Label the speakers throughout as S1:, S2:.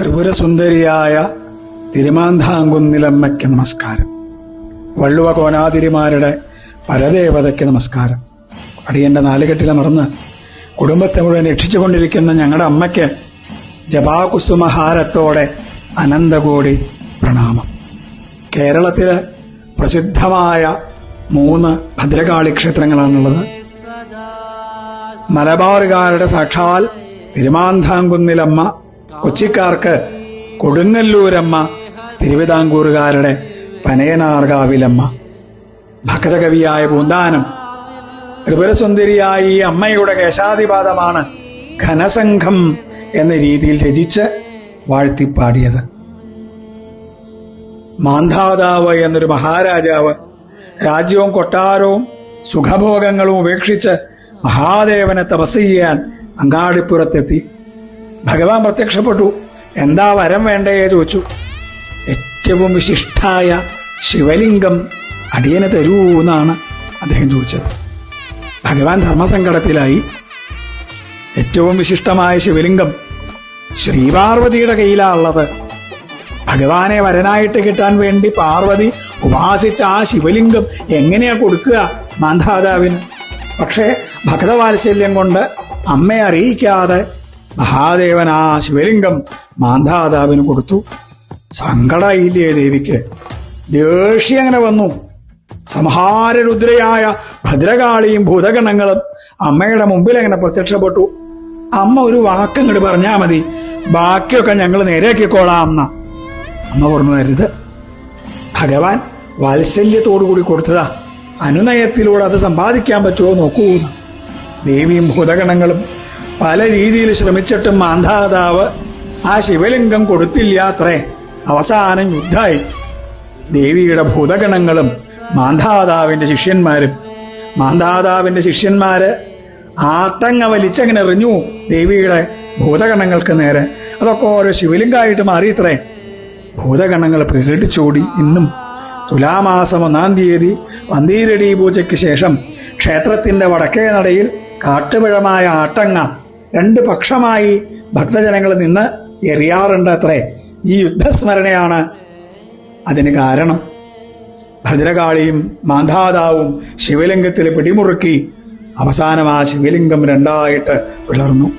S1: ത്രിപുരസുന്ദരിയായ തിരുമാന്ധാംകുന്നിലമ്മയ്ക്ക് നമസ്കാരം. വള്ളുവ കോനാതിരിമാരുടെ പരദേവതയ്ക്ക് നമസ്കാരം. അടിയന്റെ നാലുകെട്ടിലമർന്ന് കുടുംബത്തെ മുഴുവൻ രക്ഷിച്ചുകൊണ്ടിരിക്കുന്ന ഞങ്ങളുടെ അമ്മയ്ക്ക് ജപാകുസുമഹാരത്തോടെ അനന്തകോടി പ്രണാമം. കേരളത്തില് പ്രസിദ്ധമായ 3 ഭദ്രകാളി ക്ഷേത്രങ്ങളാണുള്ളത്. മലബാറുകാരുടെ സാക്ഷാൽ തിരുമാന്ധാംകുന്നിലമ്മ, കൊച്ചിക്കാർക്ക് കൊടുങ്ങല്ലൂരമ്മ, തിരുവിതാംകൂറുകാരുടെ പനയനാർകാവിലമ്മ. ഭക്തകവിയായ പൂന്താനം ത്രിപുരസുന്ദരിയായ ഈ അമ്മയുടെ കേശാതിപാദമാണ് ഘനസംഘം എന്ന രീതിയിൽ രചിച്ച് വാഴ്ത്തിപ്പാടിയത്. മാന്ധാതാവ് എന്നൊരു മഹാരാജാവ് രാജ്യവും കൊട്ടാരവും സുഖഭോഗങ്ങളും ഉപേക്ഷിച്ച് മഹാദേവനെ തപസ് ചെയ്യാൻ അങ്ങാടിപ്പുറത്തെത്തി. ഭഗവാൻ പ്രത്യക്ഷപ്പെട്ടു. എന്താ വരം വേണ്ടേ ചോദിച്ചു. ഏറ്റവും വിശിഷ്ടായ ശിവലിംഗം അടിയന് തരൂ എന്നാണ് അദ്ദേഹം ചോദിച്ചത്. ഭഗവാൻ ധർമ്മസങ്കടത്തിലായി. ഏറ്റവും വിശിഷ്ടമായ ശിവലിംഗം ശ്രീപാർവതിയുടെ കയ്യിലാണുള്ളത്. ഭഗവാനെ വരനായിട്ട് കിട്ടാൻ വേണ്ടി പാർവതി ഉപാസിച്ച ആ ശിവലിംഗം എങ്ങനെയാ കൊടുക്കുക മാന്ധാതാവിന്? പക്ഷേ ഭക്തവാത്സല്യം കൊണ്ട് അമ്മയെ അറിയിക്കാതെ മഹാദേവൻ ആ ശിവലിംഗം മാന്ധാതാവിന് കൊടുത്തു. സങ്കടയില്ലേ ദേവിക്ക്? ദേഷ്യം അങ്ങനെ വന്നു. സംഹാരരുദ്രയായ ഭദ്രകാളിയും ഭൂതഗണങ്ങളും അമ്മയുടെ മുമ്പിൽ അങ്ങനെ പ്രത്യക്ഷപ്പെട്ടു. അമ്മ ഒരു വാക്കങ്ങോട്ട് പറഞ്ഞാൽ മതി, ബാക്കിയൊക്കെ ഞങ്ങൾ നേരെയാക്കിക്കോളാം എന്ന. അമ്മ പറഞ്ഞു, അരുത്. ഭഗവാൻ വാത്സല്യത്തോടുകൂടി കൊടുത്തതാ, അനുനയത്തിലൂടെ അത് സമ്പാദിക്കാൻ പറ്റുമോ നോക്കൂ. ദേവിയും ഭൂതഗണങ്ങളും പല രീതിയിൽ ശ്രമിച്ചിട്ടും മാന്ധാതാവ് ആ ശിവലിംഗം കൊടുത്തില്ല അത്രേ. അവസാനം യുദ്ധായി. ദേവിയുടെ ഭൂതഗണങ്ങളും മാന്ധാതാവിന്റെ ശിഷ്യന്മാരും. മാന്ധാതാവിന്റെ ശിഷ്യന്മാര് ആട്ടങ്ങ വലിച്ചങ്ങനെ എറിഞ്ഞു ദേവിയുടെ ഭൂതഗണങ്ങൾക്ക് നേരെ. അതൊക്കെ ഓരോ ശിവലിംഗമായിട്ട് മാറിയിത്രേ. ഭൂതഗണങ്ങൾ പേടിച്ചോടി. ഇന്നും തുലാമാസം 1-ാം തീയതി വന്തീരടി പൂജയ്ക്ക് ശേഷം ക്ഷേത്രത്തിന്റെ വടക്കേ നടയിൽ കാട്ടുപിഴമായ ആട്ടങ്ങ 2 പക്ഷമായി ഭക്തജനങ്ങൾ നിന്ന് എറിയാറുണ്ട് അത്രേ. ഈ യുദ്ധസ്മരണയാണ് അതിന് കാരണം. ഭദ്രകാളിയും മാന്ധാതാവും ശിവലിംഗത്തിൽ പിടിമുറുക്കി. അവസാനം ആ ശിവലിംഗം 2ആയിട്ട് പിളർന്നു.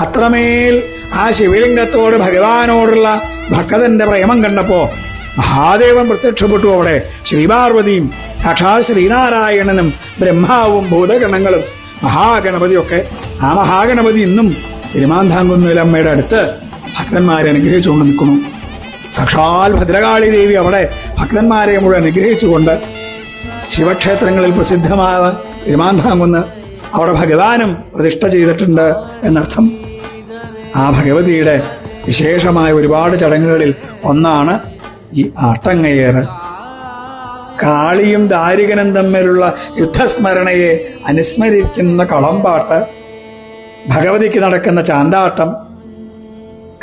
S1: അത്രമേൽ ആ ശിവലിംഗത്തോട് ഭഗവാനോടുള്ള ഭക്തന്റെ പ്രേമം കണ്ടപ്പോ മഹാദേവൻ പ്രത്യക്ഷപ്പെട്ടു. അവിടെ ശ്രീപാർവതിയും സാക്ഷാൽ ശ്രീനാരായണനും ബ്രഹ്മാവും ഭൂതഗണങ്ങളും മഹാഗണപതിയൊക്കെ. ആ മഹാഗണപതി ഇന്നും തിരുമാന്ധാംകുന്നിലമ്മയുടെ അടുത്ത് ഭക്തന്മാരെ അനുഗ്രഹിച്ചുകൊണ്ട് നിൽക്കുന്നു. സാക്ഷാൽ ഭദ്രകാളി ദേവി അവിടെ ഭക്തന്മാരെ മുഴുവൻ അനുഗ്രഹിച്ചുകൊണ്ട് ശിവക്ഷേത്രങ്ങളിൽ പ്രസിദ്ധമായ തിരുമാന്ധാംകുന്ന് അവിടെ ഭഗവാനും പ്രതിഷ്ഠ ചെയ്തിട്ടുണ്ട് എന്നർത്ഥം. ആ ഭഗവതിയുടെ വിശേഷമായ ഒരുപാട് ചടങ്ങുകളിൽ ഒന്നാണ് ഈ ആട്ടങ്ങയേറ്. കാളിയും ദാരികനും തമ്മിലുള്ള യുദ്ധസ്മരണയെ അനുസ്മരിക്കുന്ന കളമ്പാട്ട്, ഭഗവതിക്ക് നടക്കുന്ന ചാന്താട്ടം,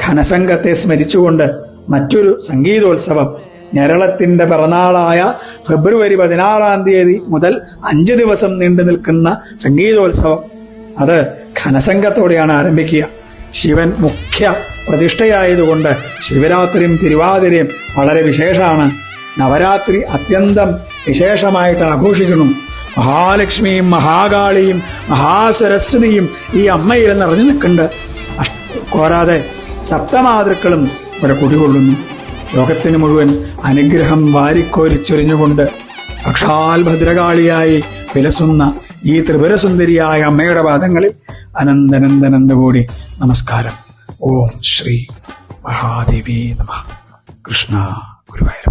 S1: ഘനസംഘത്തെ സ്മരിച്ചുകൊണ്ട് മറ്റൊരു സംഗീതോത്സവം. കേരളത്തിന്റെ പിറന്നാളായ ഫെബ്രുവരി 16-ാം തീയതി മുതൽ 5 ദിവസം നീണ്ടു നിൽക്കുന്ന സംഗീതോത്സവം. അത് ഘനസംഘത്തോടെയാണ് ആരംഭിക്കുക. ശിവൻ മുഖ്യ പ്രതിഷ്ഠയായതുകൊണ്ട് ശിവരാത്രിയും തിരുവാതിരയും വളരെ വിശേഷമാണ്. നവരാത്രി അത്യന്തം വിശേഷമായിട്ട് ആഘോഷിക്കുന്നു. മഹാലക്ഷ്മിയും മഹാകാളിയും മഹാസരസ്വതിയും ഈ അമ്മയിൽ നിറഞ്ഞു നിൽക്കുന്നുണ്ട്. പോരാതെ സപ്തമാതൃക്കളും ഇവിടെ കുടികൊള്ളുന്നു. ലോകത്തിന് മുഴുവൻ അനുഗ്രഹം വാരിക്കോരിച്ചൊരിഞ്ഞുകൊണ്ട് സാക്ഷാൽ ഭദ്രകാളിയായി വിലസുന്ന ഈ ത്രിപുരസുന്ദരിയായ അമ്മയുടെ പാദങ്ങളിൽ അനന്തനന്ദനന്ദകോടി നമസ്കാരം. ഓം ശ്രീ മഹാദേവി നമഃ. കൃഷ്ണ ഗുരുവായൂർ.